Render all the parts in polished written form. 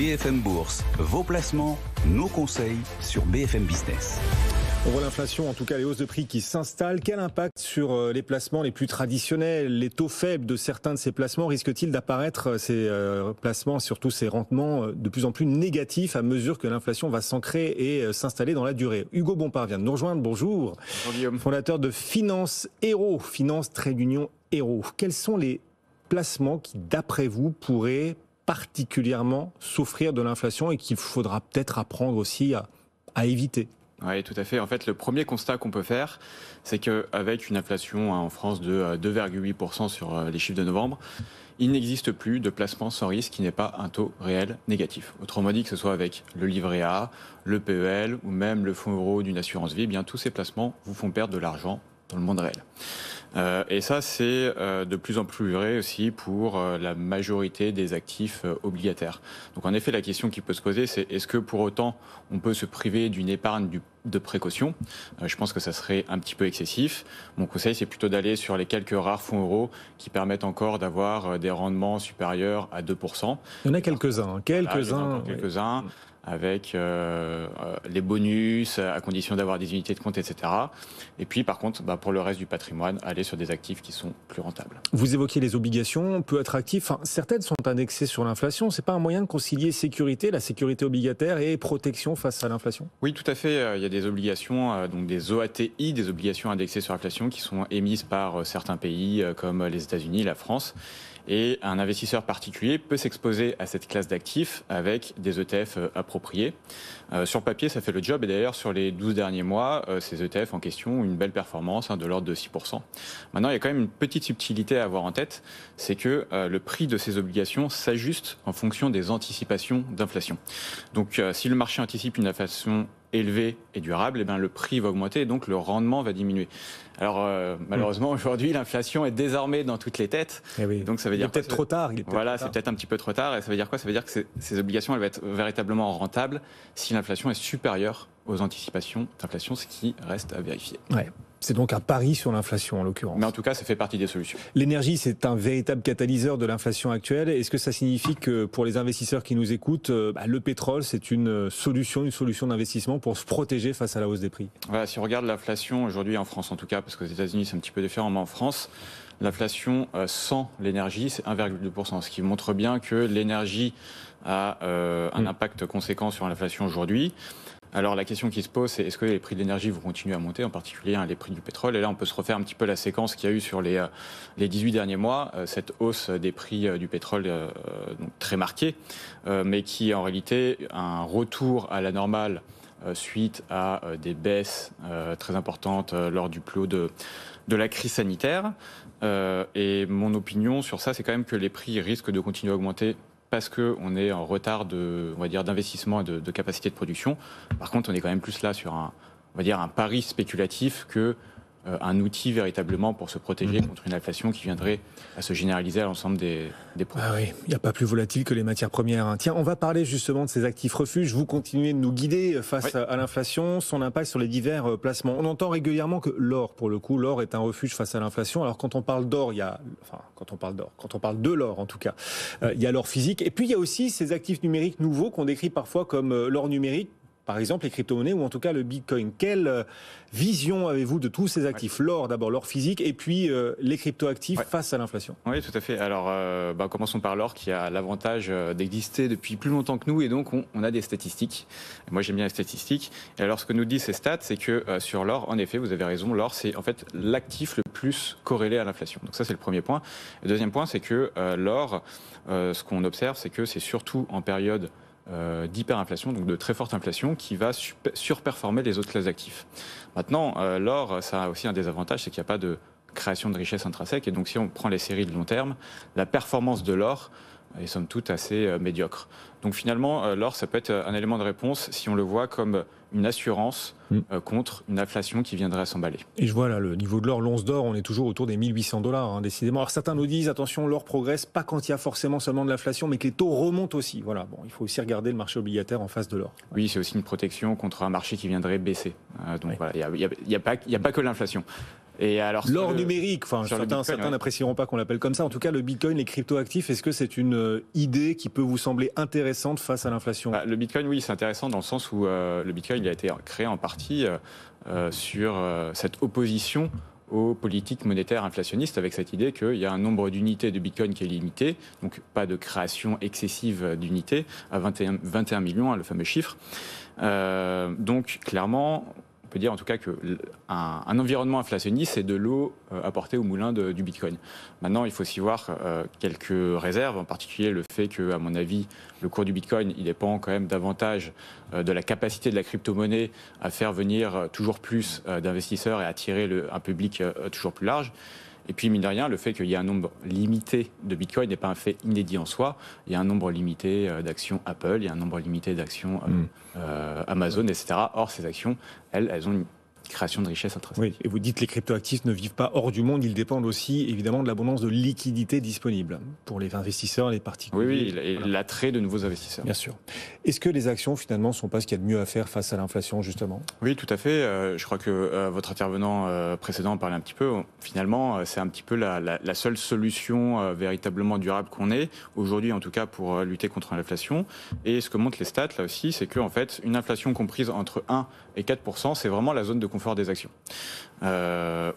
BFM Bourse, vos placements, nos conseils sur BFM Business. On voit l'inflation, en tout cas les hausses de prix qui s'installent. Quel impact sur les placements les plus traditionnels? Les taux faibles de certains de ces placements risquent-ils d'apparaître, ces placements, surtout ces rendements, de plus en plus négatifs à mesure que l'inflation va s'ancrer et s'installer dans la durée? Hugo Bompard vient de nous rejoindre. Bonjour. Bonjour Guillaume. Fondateur de Finance Hero, Finance Trade Union Hero. Quels sont les placements qui, d'après vous, pourraient particulièrement souffrir de l'inflation et qu'il faudra peut-être apprendre aussi à éviter? Oui, tout à fait. En fait, le premier constat qu'on peut faire, c'est qu'avec une inflation en France de 2,8% sur les chiffres de novembre, il n'existe plus de placement sans risque qui n'ait pas un taux réel négatif. Autrement dit, que ce soit avec le livret A, le PEL ou même le fonds euro d'une assurance vie, eh bien tous ces placements vous font perdre de l'argent dans le monde réel. Et ça, c'est de plus en plus vrai aussi pour la majorité des actifs obligataires. Donc en effet, la question qui peut se poser, c'est est-ce que pour autant on peut se priver d'une épargne de précaution? Je pense que ça serait un petit peu excessif. Mon conseil, c'est plutôt d'aller sur les quelques rares fonds euros qui permettent encore d'avoir des rendements supérieurs à 2%. Il y en a quelques-uns. Quelques-uns. Avec les bonus, à condition d'avoir des unités de compte, etc. Et puis, par contre, pour le reste du patrimoine, aller sur des actifs qui sont plus rentables. Vous évoquiez les obligations peu attractives. Certaines sont indexées sur l'inflation. C'est pas un moyen de concilier sécurité, la sécurité obligataire et protection face à l'inflation? Oui, tout à fait. Il y a des obligations, donc des OATI, des obligations indexées sur l'inflation, qui sont émises par certains pays comme les États-Unis, la France. Et un investisseur particulier peut s'exposer à cette classe d'actifs avec des ETF appropriés. Sur le papier, ça fait le job. Et d'ailleurs, sur les 12 derniers mois, ces ETF en question ont une belle performance de l'ordre de 6%. Maintenant, il y a quand même une petite subtilité à avoir en tête, c'est que le prix de ces obligations s'ajuste en fonction des anticipations d'inflation. Donc, si le marché anticipe une inflation élevé et durable, eh bien, le prix va augmenter et donc le rendement va diminuer. Alors malheureusement aujourd'hui l'inflation est désormais dans toutes les têtes. Oui. Donc ça veut dire peut-être trop tard. Voilà, c'est peut-être un petit peu trop tard. Et ça veut dire quoi? Ça veut dire que ces obligations elles vont être véritablement rentables si l'inflation est supérieure aux anticipations d'inflation, ce qui reste à vérifier. Ouais. C'est donc un pari sur l'inflation en l'occurrence. Mais en tout cas, ça fait partie des solutions. L'énergie, c'est un véritable catalyseur de l'inflation actuelle. Est-ce que ça signifie que pour les investisseurs qui nous écoutent, le pétrole, c'est une solution d'investissement pour se protéger face à la hausse des prix? Voilà, si on regarde l'inflation aujourd'hui en France, en tout cas, parce qu'aux États-Unis c'est un petit peu différent, mais en France, l'inflation sans l'énergie, c'est 1,2%, ce qui montre bien que l'énergie a un impact conséquent sur l'inflation aujourd'hui. Alors la question qui se pose, c'est est-ce que les prix de l'énergie vont continuer à monter, en particulier les prix du pétrole? Et là, on peut se refaire un petit peu la séquence qu'il y a eu sur les 18 derniers mois, cette hausse des prix du pétrole donc très marquée, mais qui est en réalité un retour à la normale suite à des baisses très importantes lors du plus haut de la crise sanitaire. Et mon opinion sur ça, c'est quand même que les prix risquent de continuer à augmenter parce qu'on est en retard d'investissement et de capacité de production. Par contre, on est quand même plus là sur un pari spéculatif que un outil véritablement pour se protéger contre une inflation qui viendrait à se généraliser à l'ensemble des produits. Ah oui, il n'y a pas plus volatile que les matières premières. Tiens, on va parler justement de ces actifs refuges. Vous continuez de nous guider face à l'inflation, son impact sur les divers placements. On entend régulièrement que l'or, pour le coup, l'or est un refuge face à l'inflation. Alors quand on parle d'or, quand on parle de l'or en tout cas, il y a l'or physique. Et puis il y a aussi ces actifs numériques nouveaux qu'on décrit parfois comme l'or numérique. Par exemple, les crypto-monnaies ou en tout cas le Bitcoin. Quelle vision avez-vous de tous ces actifs? L'or d'abord, l'or physique, et puis les crypto-actifs face à l'inflation. Oui, tout à fait. Alors, commençons par l'or qui a l'avantage d'exister depuis plus longtemps que nous et donc on a des statistiques. Moi, j'aime bien les statistiques. Et alors, ce que nous disent ces stats, c'est que sur l'or, en effet, vous avez raison, l'or, c'est en fait l'actif le plus corrélé à l'inflation. Donc ça, c'est le premier point. Le deuxième point, c'est que l'or, ce qu'on observe, c'est que c'est surtout en période d'hyperinflation, donc de très forte inflation, qui va surperformer les autres classes d'actifs. Maintenant, l'or, ça a aussi un désavantage, c'est qu'il n'y a pas de création de richesse intrinsèque, et donc si on prend les séries de long terme, la performance de l'or est somme toute assez médiocre. Donc finalement, l'or, ça peut être un élément de réponse si on le voit comme une assurance contre une inflation qui viendrait à s'emballer. Et je vois là le niveau de l'or, l'once d'or, on est toujours autour des 1800 $, décidément. Alors certains nous disent, attention, l'or progresse pas quand il y a forcément seulement de l'inflation, mais que les taux remontent aussi. Voilà, bon, il faut aussi regarder le marché obligataire en face de l'or. Oui, c'est aussi une protection contre un marché qui viendrait baisser. Donc voilà, il n'y a pas que l'inflation. Et alors, l'or numérique, enfin, certains ouais. n'apprécieront pas qu'on l'appelle comme ça. En tout cas, le Bitcoin, les cryptoactifs, est-ce que c'est une idée qui peut vous sembler intéressante face à l'inflation ? Le Bitcoin, oui, c'est intéressant dans le sens où le Bitcoin il a été créé en partie sur cette opposition aux politiques monétaires inflationnistes, avec cette idée qu'il y a un nombre d'unités de Bitcoin qui est limité, donc pas de création excessive d'unités, à 21 millions, le fameux chiffre. Donc clairement, on peut dire en tout cas qu'un environnement inflationniste, c'est de l'eau apportée au moulin du Bitcoin. Maintenant, il faut aussi voir quelques réserves, en particulier le fait que, à mon avis, le cours du Bitcoin, il dépend quand même davantage de la capacité de la crypto-monnaie à faire venir toujours plus d'investisseurs et attirer un public toujours plus large. Et puis, mine de rien, le fait qu'il y ait un nombre limité de Bitcoin n'est pas un fait inédit en soi. Il y a un nombre limité d'actions Apple, il y a un nombre limité d'actions Amazon, etc. Or, ces actions, elles ont une création de richesse intrinsèque. Oui, et vous dites que les cryptoactifs ne vivent pas hors du monde, ils dépendent aussi évidemment de l'abondance de liquidités disponibles pour les investisseurs, les particuliers. Oui, et l'attrait de nouveaux investisseurs. Bien sûr. Est-ce que les actions finalement ne sont pas ce qu'il y a de mieux à faire face à l'inflation justement ? Oui, tout à fait. Je crois que votre intervenant précédent en parlait un petit peu. Finalement, c'est un petit peu la seule solution véritablement durable qu'on ait, aujourd'hui en tout cas, pour lutter contre l'inflation. Et ce que montrent les stats là aussi, c'est qu'en fait, une inflation comprise entre 1 et 4%, c'est vraiment la zone de confort des actions. On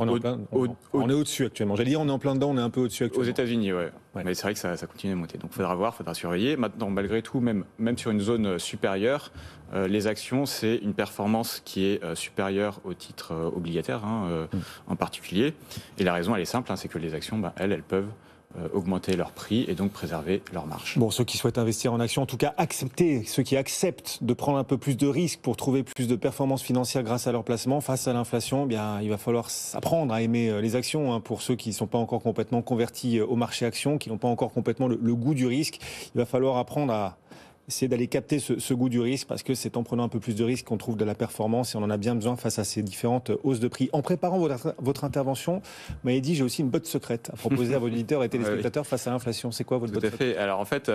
est au-dessus actuellement. J'allais dire on est en plein dedans, on est un peu au-dessus actuellement. Aux États-Unis, ouais. Mais c'est vrai que ça continue à monter. Donc il faudra voir, il faudra surveiller. Maintenant, malgré tout, même sur une zone supérieure, les actions, c'est une performance qui est supérieure aux titres obligataires, en particulier. Et la raison, elle est simple, c'est que les actions, elles peuvent augmenter leur prix et donc préserver leur marge. Bon, ceux qui souhaitent investir en action, en tout cas ceux qui acceptent de prendre un peu plus de risques pour trouver plus de performances financières grâce à leur placement face à l'inflation, il va falloir apprendre à aimer les actions. Pour ceux qui ne sont pas encore complètement convertis au marché action, qui n'ont pas encore complètement le goût du risque, il va falloir apprendre à essayer d'aller capter ce goût du risque, parce que c'est en prenant un peu plus de risques qu'on trouve de la performance et on en a bien besoin face à ces différentes hausses de prix. En préparant votre intervention, vous m'avez dit j'ai aussi une botte secrète à proposer à vos auditeurs et téléspectateurs face à l'inflation. C'est quoi votre botte secrète ? Tout à fait. Alors en fait,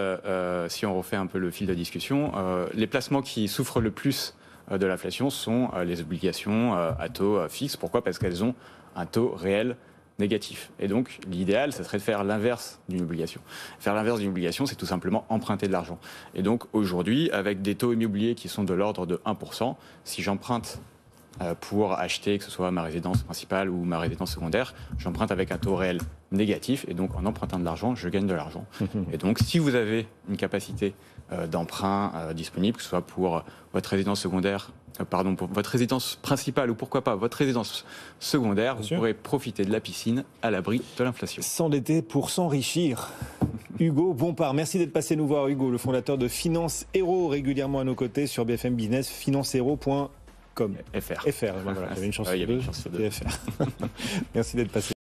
si on refait un peu le fil de la discussion, les placements qui souffrent le plus de l'inflation sont les obligations à taux fixe. Pourquoi ? Parce qu'elles ont un taux réel négatif. Et donc, l'idéal, ça serait de faire l'inverse d'une obligation. Faire l'inverse d'une obligation, c'est tout simplement emprunter de l'argent. Et donc, aujourd'hui, avec des taux immobiliers qui sont de l'ordre de 1%, si j'emprunte pour acheter, que ce soit ma résidence principale ou ma résidence secondaire, j'emprunte avec un taux réel négatif. Et donc, en empruntant de l'argent, je gagne de l'argent. Et donc, si vous avez une capacité d'emprunt disponible, que ce soit pour votre résidence secondaire, pour votre résidence principale ou pourquoi pas votre résidence secondaire, vous pourrez profiter de la piscine à l'abri de l'inflation. S'endetter pour s'enrichir. Hugo Bompard, merci d'être passé nous voir. Hugo, le fondateur de Finance Hero, régulièrement à nos côtés sur BFM Business, financehero.com. FR. Voilà, j'avais une chance sur deux, c'était FR. Merci d'être passé.